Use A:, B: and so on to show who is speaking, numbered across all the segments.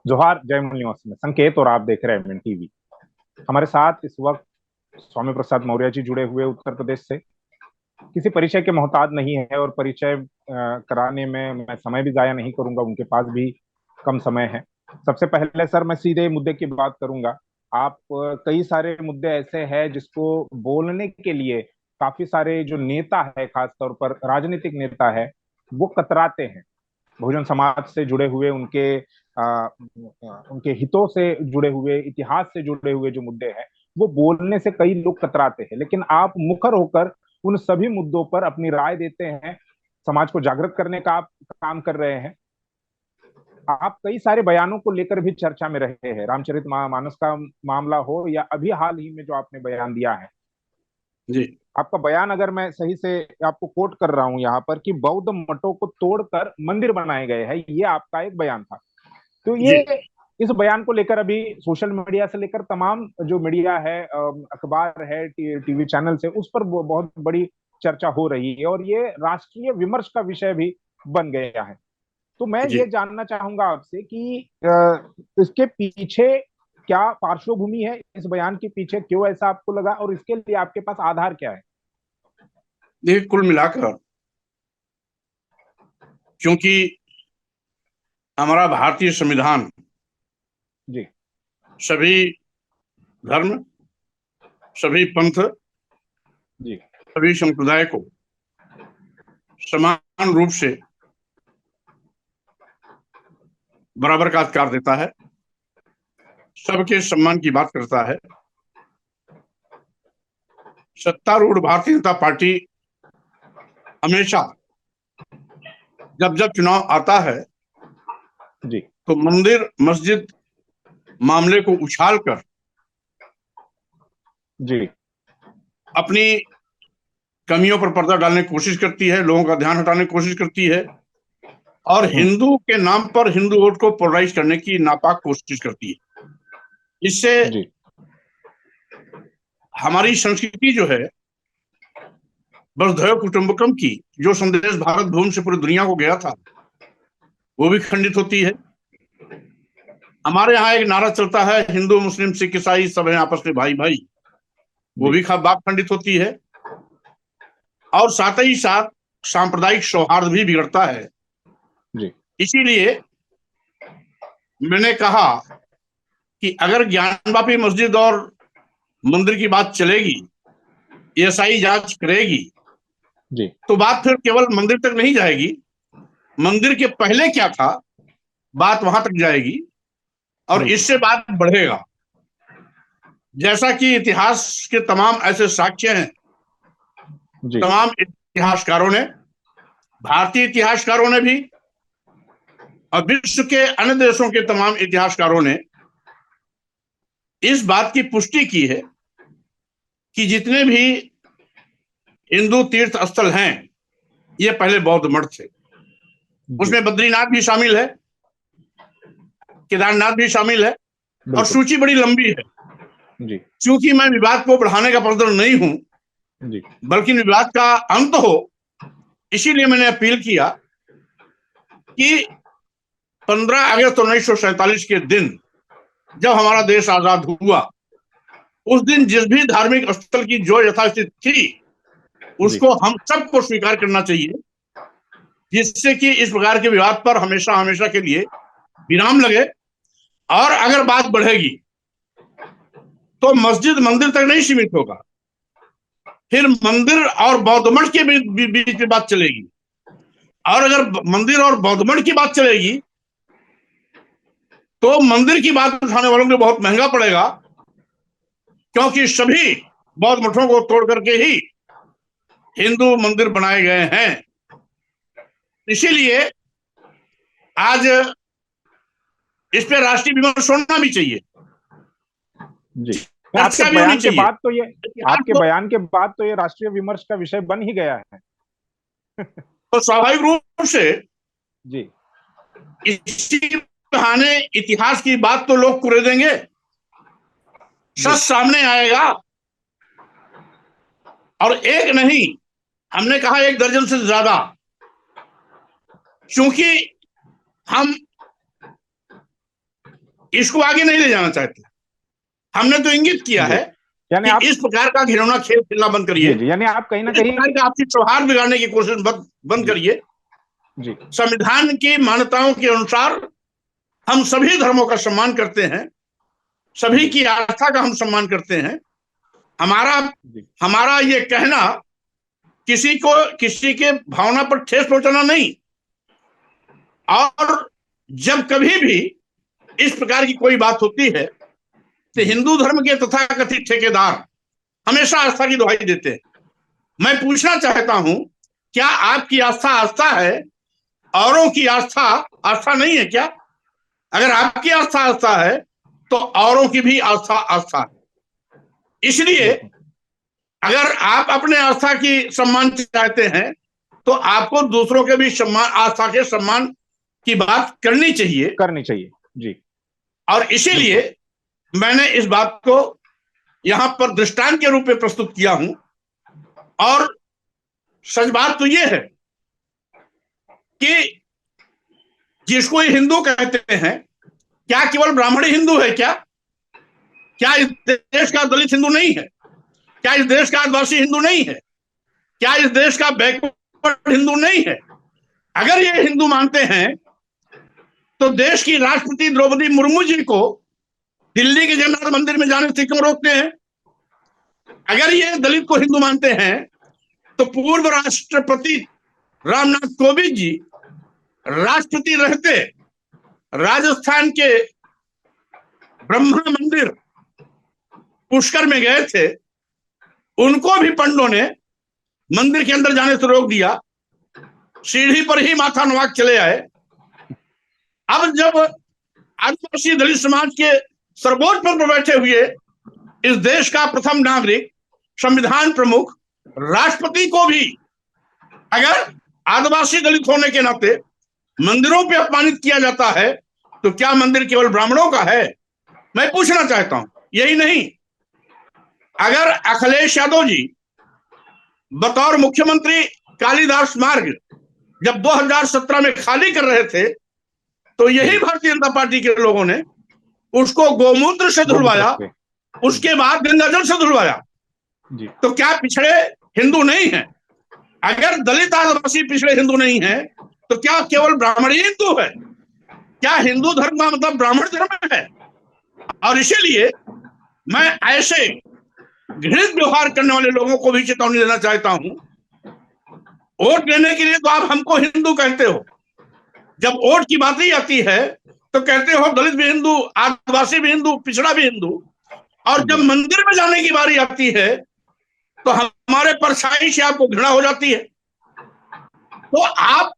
A: जोहार, जय निवासी में संकेत और आप देख रहे हैं एमएन टीवी। हमारे साथ इस वक्त स्वामी प्रसाद मौर्य जी जुड़े हुए उत्तर प्रदेश से। किसी परिचय के मोहताज नहीं है और परिचय कराने में मैं समय भी जाया नहीं करूंगा, उनके पास भी कम समय है। सबसे पहले सर मैं सीधे मुद्दे की बात करूंगा। आप कई सारे मुद्दे ऐसे हैं जिसको बोलने के लिए काफी सारे जो नेता है, खासतौर पर राजनीतिक नेता है, वो कतराते हैं। बहुजन समाज से जुड़े हुए उनके हितों से जुड़े हुए, इतिहास से जुड़े हुए जो मुद्दे हैं, वो बोलने से कई लोग कतराते हैं। लेकिन आप मुखर होकर उन सभी मुद्दों पर अपनी राय देते हैं, समाज को जागृत करने का आप काम कर रहे हैं। आप कई सारे बयानों को लेकर भी चर्चा में रहे हैं, रामचरित मानस का मामला हो या अभी हाल ही में जो आपने बयान दिया है।
B: जी।
A: आपका बयान अगर मैं सही से आपको कोट कर रहा हूं यहाँ पर कि बौद्ध मठों को तोड़कर मंदिर बनाए गए हैं, ये आपका एक बयान था। तो
B: जी।
A: ये इस बयान को लेकर अभी सोशल मीडिया से लेकर तमाम जो मीडिया है, अखबार है, टीवी चैनल से, उस पर बहुत बड़ी चर्चा हो रही है और ये राष्ट्रीय विमर्श का विषय भी बन गया है। तो मैं
B: जी।
A: ये जानना चाहूंगा आपसे कि इसके पीछे क्या पार्श्वभूमि है, इस बयान के पीछे क्यों ऐसा आपको लगा और इसके लिए आपके पास आधार क्या है?
B: देखिए, कुल मिलाकर क्योंकि हमारा भारतीय संविधान
A: जी।
B: सभी धर्म, सभी पंथ,
A: जी।
B: सभी संप्रदाय को समान रूप से बराबर का अधिकार देता है, सबके सम्मान की बात करता है। सत्तारूढ़ भारतीय जनता पार्टी हमेशा जब जब चुनाव आता है
A: जी।
B: तो मंदिर मस्जिद मामले को उछालकर
A: जी।
B: अपनी कमियों पर पर्दा डालने की कोशिश करती है, लोगों का ध्यान हटाने की कोशिश करती है और
A: हम्म।
B: हिंदू के नाम पर हिंदू वोट को पोलराइज करने की नापाक कोशिश करती है। इससे
A: जी।
B: हमारी संस्कृति जो है, वसुधैव कुटुंबकम की जो संदेश भारत भूमि से पूरी दुनिया को गया था, वो भी खंडित होती है। हमारे यहाँ एक नारा चलता है, हिंदू मुस्लिम सिख ईसाई सब हैं आपस में भाई भाई, वो
A: जी।
B: भी बात खंडित होती है। और साथ ही साथ सांप्रदायिक सौहार्द भी बिगड़ता है।
A: जी।
B: इसीलिए मैंने कहा कि अगर ज्ञानवापी मस्जिद और मंदिर की बात चलेगी, एएसआई जांच करेगी,
A: जी।
B: तो बात फिर केवल मंदिर तक नहीं जाएगी, मंदिर के पहले क्या था बात वहां तक जाएगी और
A: बिल्कुल।
B: इससे बात बढ़ेगा। जैसा कि इतिहास के तमाम ऐसे साक्ष्य हैं,
A: जी।
B: तमाम इतिहासकारों ने, भारतीय इतिहासकारों ने भी और विश्व के अन्य देशों के तमाम इतिहासकारों ने इस बात की पुष्टि की है कि जितने भी हिंदू तीर्थ स्थल हैं, ये पहले बौद्ध मठ थे।
A: जी।
B: उसमें बद्रीनाथ भी शामिल है, केदारनाथ भी शामिल है और
A: बिल्कुल।
B: सूची बड़ी लंबी है।
A: जी।
B: क्योंकि मैं विवाद को बढ़ाने का पसंद नहीं हूं,
A: जी।
B: बल्कि विवाद का अंत हो, इसीलिए मैंने अपील किया कि 15 अगस्त 1947 के दिन जब हमारा देश आजाद हुआ, उस दिन जिस भी धार्मिक स्थल की जो यथास्थिति थी,
A: जी।
B: उसको हम सबको स्वीकार करना चाहिए, जिससे कि इस प्रकार के विवाद पर हमेशा हमेशा के लिए विराम लगे। और अगर बात बढ़ेगी तो मस्जिद मंदिर तक नहीं सीमित होगा, फिर मंदिर और बौद्ध मठ के बीच में बात चलेगी। और अगर मंदिर और बौद्ध मठ की बात चलेगी तो मंदिर की बात उठाने वालों को बहुत महंगा पड़ेगा, क्योंकि सभी बौद्ध मठों को तोड़ करके ही हिंदू मंदिर बनाए गए हैं। इसीलिए आज इस पे राष्ट्रीय विमर्श होना भी चाहिए,
A: जी। आपके
B: चर्चा भी होनी
A: बयान के
B: चाहिए।
A: बाद तो ये
B: इतिहास
A: आपके
B: को
A: बयान के बाद तो ये राष्ट्रीय विमर्श का विषय बन ही गया है।
B: तो स्वाभाविक रूप से
A: जी।
B: इसी बहाने इतिहास की बात तो लोग कुरेदेंगे,
A: जी।
B: सच सामने आएगा। और एक नहीं, हमने कहा 1 दर्जन से ज्यादा, क्योंकि हम इसको आगे नहीं ले जाना चाहते। हमने तो इंगित किया है
A: यानी
B: कि इस प्रकार का घिनौना खेल खेलना बंद करिए,
A: यानी आप कहीं ना कहीं
B: आपसी सौहार्द बिगाड़ने की कोशिश बंद करिए।
A: जी,
B: संविधान की मान्यताओं के अनुसार हम सभी धर्मों का सम्मान करते हैं, सभी की आस्था का हम सम्मान करते हैं। हमारा ये कहना किसी के भावना पर ठेस पहुंचाना नहीं। और जब कभी भी इस प्रकार की कोई बात होती है तो हिंदू धर्म के तथाकथित ठेकेदार हमेशा आस्था की दुहाई देते हैं। मैं पूछना चाहता हूं, क्या आपकी आस्था आस्था है, औरों की आस्था आस्था नहीं है क्या? अगर आपकी आस्था आस्था है तो औरों की भी आस्था आस्था है। इसलिए अगर आप अपने आस्था की सम्मान चाहते हैं तो आपको दूसरों के भी सम्मान, आस्था के सम्मान की बात करनी चाहिए
A: जी।
B: और इसीलिए मैंने इस बात को यहां पर दृष्टांत के रूप में प्रस्तुत किया हूं। और सच बात तो यह है कि जिसको ये हिंदू कहते हैं, क्या केवल ब्राह्मण हिंदू है क्या? क्या इस देश का दलित हिंदू नहीं है? क्या इस देश का आदिवासी हिंदू नहीं है? क्या इस देश का बैकवर्ड हिंदू नहीं है? अगर ये हिंदू मानते हैं तो देश की राष्ट्रपति द्रौपदी मुर्मू जी को दिल्ली के जगन्नाथ मंदिर में जाने से क्यों रोकते हैं? अगर ये दलित को हिंदू मानते हैं तो पूर्व राष्ट्रपति रामनाथ कोविंद जी राष्ट्रपति रहते राजस्थान के ब्रह्मा मंदिर पुष्कर में गए थे, उनको भी पंडों ने मंदिर के अंदर जाने से रोक दिया, सीढ़ी पर ही माथा नुआक चले आए। अब जब आदिवासी दलित समाज के सर्वोच्च पद पर बैठे हुए इस देश का प्रथम नागरिक, संविधान प्रमुख, राष्ट्रपति को भी अगर आदिवासी दलित होने के नाते मंदिरों पे अपमानित किया जाता है तो क्या मंदिर केवल ब्राह्मणों का है? मैं पूछना चाहता हूं। यही नहीं, अगर अखिलेश यादव जी बतौर मुख्यमंत्री कालिदास मार्ग जब 2017 में खाली कर रहे थे तो यही भारतीय जनता पार्टी के लोगों ने उसको गोमूत्र से धुलवाया, उसके बाद गंगाजल से धुलवाया। तो क्या पिछड़े हिंदू नहीं है? अगर दलित आदिवासी पिछड़े हिंदू नहीं है तो क्या केवल ब्राह्मण ही हिंदू है? क्या हिंदू धर्म का मतलब ब्राह्मण धर्म है? और इसीलिए मैं ऐसे घृणित व्यवहार करने वाले लोगों को भी चेतावनी देना चाहता हूं। वोट देने के लिए तो आप हमको हिंदू कहते हो, जब वोट की बात ही आती है तो कहते हो दलित भी हिंदू, आदिवासी भी हिंदू, पिछड़ा भी हिंदू, और जब मंदिर में जाने की बारी आती है तो हमारे परछाई से आपको घृणा हो जाती है। तो आप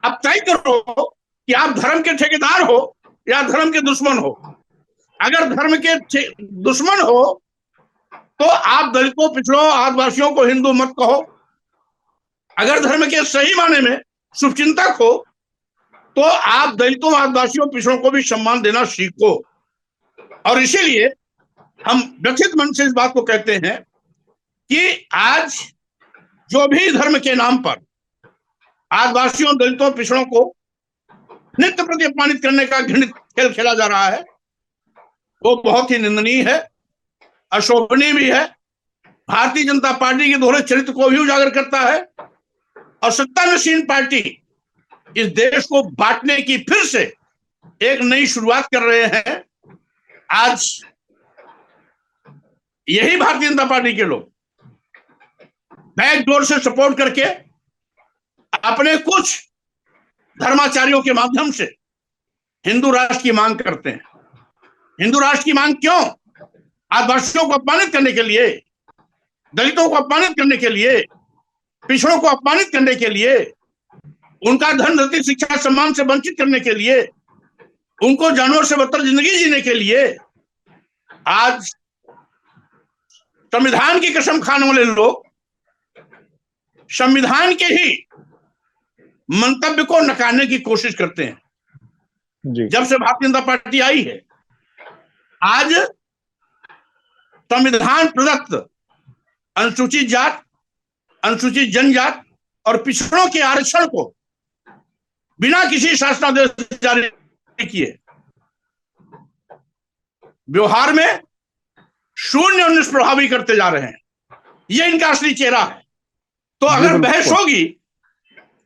B: अब तय करो कि आप धर्म के ठेकेदार हो या धर्म के दुश्मन हो। अगर धर्म के दुश्मन हो तो आप दलितों, पिछड़ों, आदिवासियों को हिंदू मत कहो। अगर धर्म के सही माने में शुभचिंतक हो तो आप दलितों, आदिवासियों, पिछड़ों को भी सम्मान देना सीखो। और इसीलिए हम व्यथित मन से इस बात को कहते हैं कि आज जो भी धर्म के नाम पर आदिवासियों, दलितों, पिछड़ों को नित्य प्रति अपमानित करने का घृणित खेल खेला जा रहा है, वो बहुत ही निंदनीय है, अशोभनीय भी है, भारतीय जनता पार्टी के दोहरे चरित्र को भी उजागर करता है और सत्तानशीन पार्टी इस देश को बांटने की फिर से एक नई शुरुआत कर रहे हैं। आज यही भारतीय जनता पार्टी के लोग बैकडोर से सपोर्ट करके अपने कुछ धर्माचार्यों के माध्यम से हिंदू राष्ट्र की मांग करते हैं। हिंदू राष्ट्र की मांग क्यों? आदिवासियों को अपमानित करने के लिए, दलितों को अपमानित करने के लिए, पिछड़ों को अपमानित करने के लिए, उनका धन, धरती, शिक्षा, सम्मान से वंचित करने के लिए, उनको जानवर से बदतर जिंदगी जीने के लिए आज संविधान की कसम खाने वाले लोग संविधान के ही मंतव्य को नकारने की कोशिश करते हैं। जब से भारतीय जनता पार्टी आई है, आज संविधान प्रदत्त अनुसूचित जात, अनुसूचित जनजात और पिछड़ों के आरक्षण को बिना किसी शासनादेश जारी किए व्यवहार में शून्य और निष्प्रभावी करते जा रहे हैं। ये इनका असली चेहरा है। तो अगर बहस होगी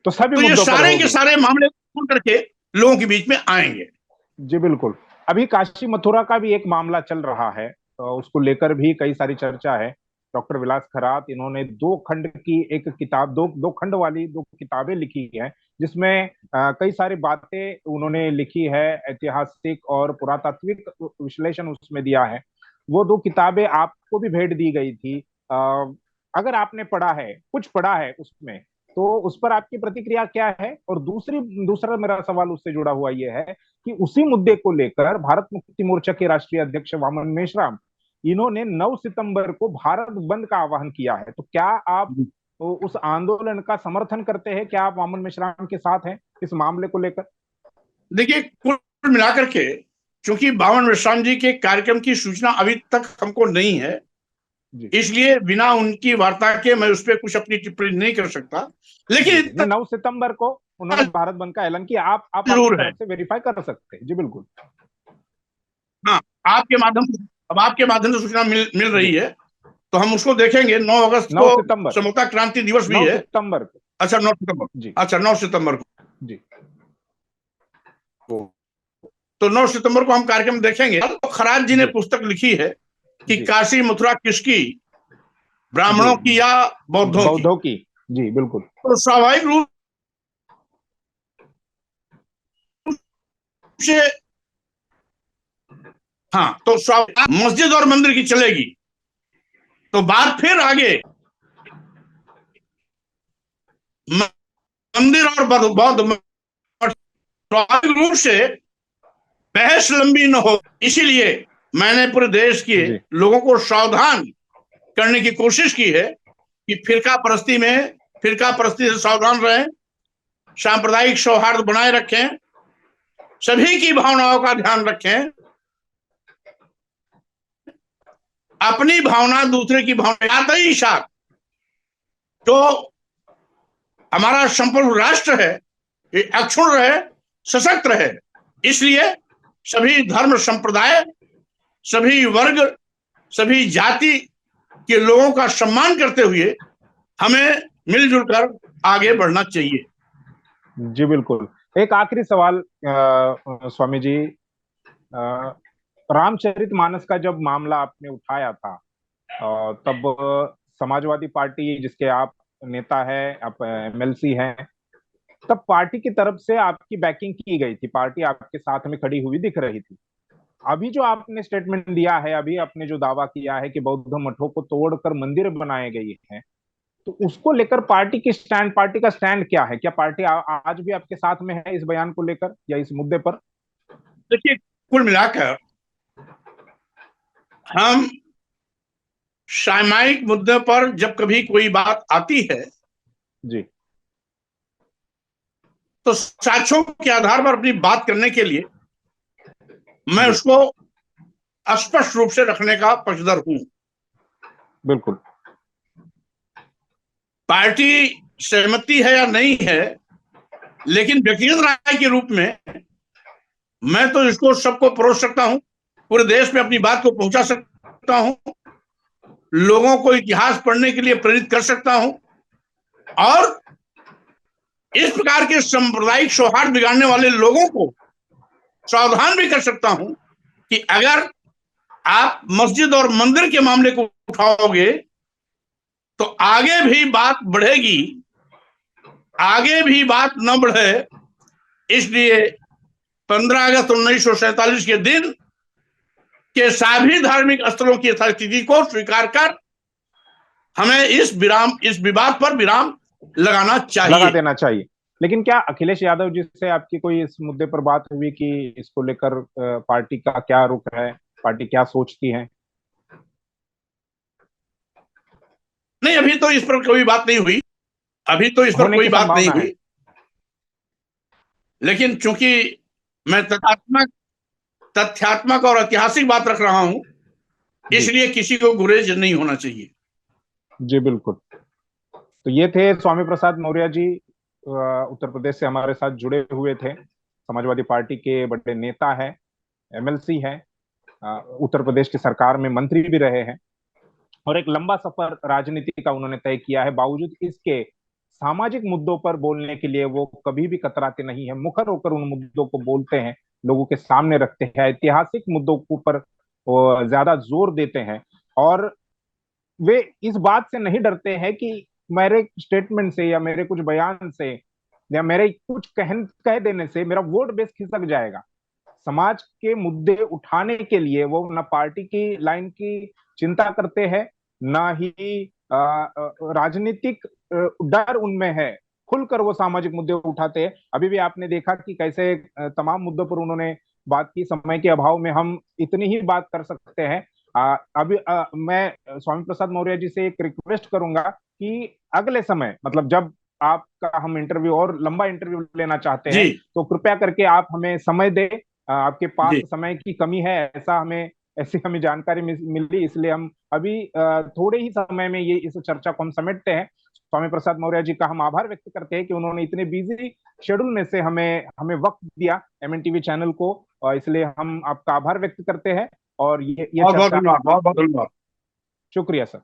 A: तो सभी
B: तो ये
A: मुद्दों पर
B: सारे
A: होगी।
B: के सारे मामले खोल करके लोगों के बीच में आएंगे।
A: जी बिल्कुल। अभी काशी मथुरा का भी एक मामला चल रहा है, तो उसको लेकर भी कई सारी चर्चा है। डॉक्टर विलास खरात, इन्होंने 2 खंड की एक किताब, दो खंड वाली 2 किताबें लिखी है, जिसमें कई सारी बातें उन्होंने लिखी है, ऐतिहासिक और पुरातात्विक विश्लेषण उसमें दिया है। वो 2 किताबें आपको भी भेंट दी गई थी। अगर आपने पढ़ा है, कुछ पढ़ा है उसमें, तो उस पर आपकी प्रतिक्रिया क्या है? और दूसरा मेरा सवाल उससे जुड़ा हुआ ये है कि उसी मुद्दे को लेकर भारत मुक्ति मोर्चा के राष्ट्रीय अध्यक्ष वामन मेश्राम, इन्होंने 9 सितंबर को भारत बंद का आह्वान किया है। तो क्या आप उस आंदोलन का समर्थन करते हैं? क्या आप वामन मेश्राम के साथ हैं इस मामले को लेकर?
B: देखिए, कुल मिलाकर के क्योंकि वामन मेश्राम जी के कार्यक्रम की सूचना अभी तक हमको नहीं है, इसलिए बिना उनकी वार्ता के मैं उस पर कुछ अपनी टिप्पणी नहीं कर सकता। लेकिन
A: 9 सितंबर को उन्होंने भारत बंद का ऐलान किया। आप
B: जरूर
A: अपनी
B: है।
A: तरफ से वेरीफाई कर सकते हैं। जी बिल्कुल।
B: हाँ, आपके माध्यम से सूचना मिल रही है, तो हम उसको देखेंगे। 9 अगस्त
A: 9
B: को
A: सितंबर
B: समता क्रांति दिवस भी
A: 9
B: है।
A: सितंबर को।
B: अच्छा, 9 सितंबर।
A: जी।
B: अच्छा, 9 सितंबर को।
A: जी।
B: तो 9 सितंबर को हम कार्यक्रम देखेंगे। तो खरात जी ने पुस्तक लिखी है कि काशी मथुरा किसकी, ब्राह्मणों की या बौद्धों की।
A: जी बिल्कुल।
B: तो स्वाभाविक रूप से, हाँ, तो मस्जिद और मंदिर की चलेगी। तो बात फिर आगे मंदिर और बौद्ध, स्वाभाविक रूप से बहस लंबी न हो, इसीलिए मैंने पूरे देश के लोगों को सावधान करने की कोशिश की है कि फिरका परस्ती से सावधान रहें, सांप्रदायिक सौहार्द बनाए रखें, सभी की भावनाओं का ध्यान रखें, अपनी भावना दूसरे की भावना ही साथ जो हमारा संपूर्ण राष्ट्र है ये अक्षुण रहे, सशक्त रहे। इसलिए सभी धर्म संप्रदाय, सभी वर्ग, सभी जाति के लोगों का सम्मान करते हुए हमें मिलजुल कर आगे बढ़ना चाहिए।
A: जी बिल्कुल। एक आखिरी सवाल स्वामी जी, रामचरितमानस का जब मामला आपने उठाया था, तब समाजवादी पार्टी, जिसके आप नेता है, आप एमएलसी हैं, तब पार्टी की तरफ से आपकी बैकिंग की गई थी, पार्टी आपके साथ में खड़ी हुई दिख रही थी। अभी जो आपने स्टेटमेंट दिया है, अभी आपने जो दावा किया है कि बौद्ध मठों को तोड़कर मंदिर बनाए गए हैं, तो उसको लेकर पार्टी का स्टैंड क्या है? क्या पार्टी आज भी आपके साथ में है इस बयान को लेकर या इस मुद्दे पर?
B: देखिए, कुल मिलाकर हम सामयिक मुद्दे पर जब कभी कोई बात आती है
A: जी,
B: तो साक्ष्यों के आधार पर अपनी बात करने के लिए मैं उसको स्पष्ट रूप से रखने का पक्षधर हूं।
A: बिल्कुल।
B: पार्टी सहमति है या नहीं है, लेकिन व्यक्तिगत राय के रूप में मैं तो इसको सबको परोस सकता हूं, पूरे देश में अपनी बात को पहुंचा सकता हूं, लोगों को इतिहास पढ़ने के लिए प्रेरित कर सकता हूं, और इस प्रकार के सांप्रदायिक सौहार्द बिगाड़ने वाले लोगों को सावधान भी कर सकता हूं कि अगर आप मस्जिद और मंदिर के मामले को उठाओगे तो आगे भी बात बढ़ेगी, आगे भी बात न बढ़े। इसलिए 15 अगस्त 1947 के दिन के सभी धार्मिक स्थलों की यथास्थिति को स्वीकार कर हमें इस विवाद पर विराम लगा
A: देना चाहिए। लेकिन क्या अखिलेश यादव जी से आपकी कोई इस मुद्दे पर बात हुई कि इसको लेकर पार्टी का क्या रुख है, पार्टी क्या सोचती है?
B: नहीं, अभी तो इस पर कोई बात नहीं हुई, लेकिन चूंकि मैं तथ्यात्मक और ऐतिहासिक बात रख रहा हूं, इसलिए किसी को गुरेज नहीं होना चाहिए।
A: जी बिल्कुल। तो ये थे स्वामी प्रसाद मौर्य जी, उत्तर प्रदेश से हमारे साथ जुड़े हुए थे, समाजवादी पार्टी के बड़े नेता हैं, एमएलसी हैं। उत्तर प्रदेश की सरकार में मंत्री भी रहे हैं और एक लंबा सफर राजनीति का उन्होंने तय किया है। बावजूद इसके सामाजिक मुद्दों पर बोलने के लिए वो कभी भी कतराते नहीं है, मुखर होकर उन मुद्दों को बोलते हैं, लोगों के सामने रखते हैं, ऐतिहासिक मुद्दों के ऊपर ज्यादा जोर देते हैं। और वे इस बात से नहीं डरते हैं कि मेरे स्टेटमेंट से या मेरे कुछ बयान से या मेरे कुछ कह देने से मेरा वोट बेस खिसक जाएगा। समाज के मुद्दे उठाने के लिए वो ना पार्टी की लाइन की चिंता करते हैं, ना ही राजनीतिक डर उनमें है। खुलकर वो सामाजिक मुद्दे उठाते हैं। अभी भी आपने देखा कि कैसे तमाम मुद्दों पर उन्होंने बात की। समय के अभाव में हम इतनी ही बात कर सकते हैं। अभी मैं स्वामी प्रसाद मौर्य जी से एक रिक्वेस्ट करूंगा कि अगले समय, मतलब जब आपका हम इंटरव्यू और लंबा इंटरव्यू लेना चाहते
B: जी
A: हैं, तो कृपया करके आप हमें समय दें। आपके पास
B: जी
A: समय की कमी है, ऐसी हमें जानकारी मिली, इसलिए हम अभी थोड़े ही समय में ये इस चर्चा को हम समेटते हैं। स्वामी प्रसाद मौर्य जी का हम आभार व्यक्त करते हैं कि उन्होंने इतने बिजी शेड्यूल में से हमें हमें वक्त दिया एमएनटीवी चैनल को, और इसलिए हम आपका आभार व्यक्त करते हैं। और ये
B: बहुत बहुत
A: चर्चा
B: धन्यवाद, बहुत बहुत धन्यवाद।
A: शुक्रिया सर।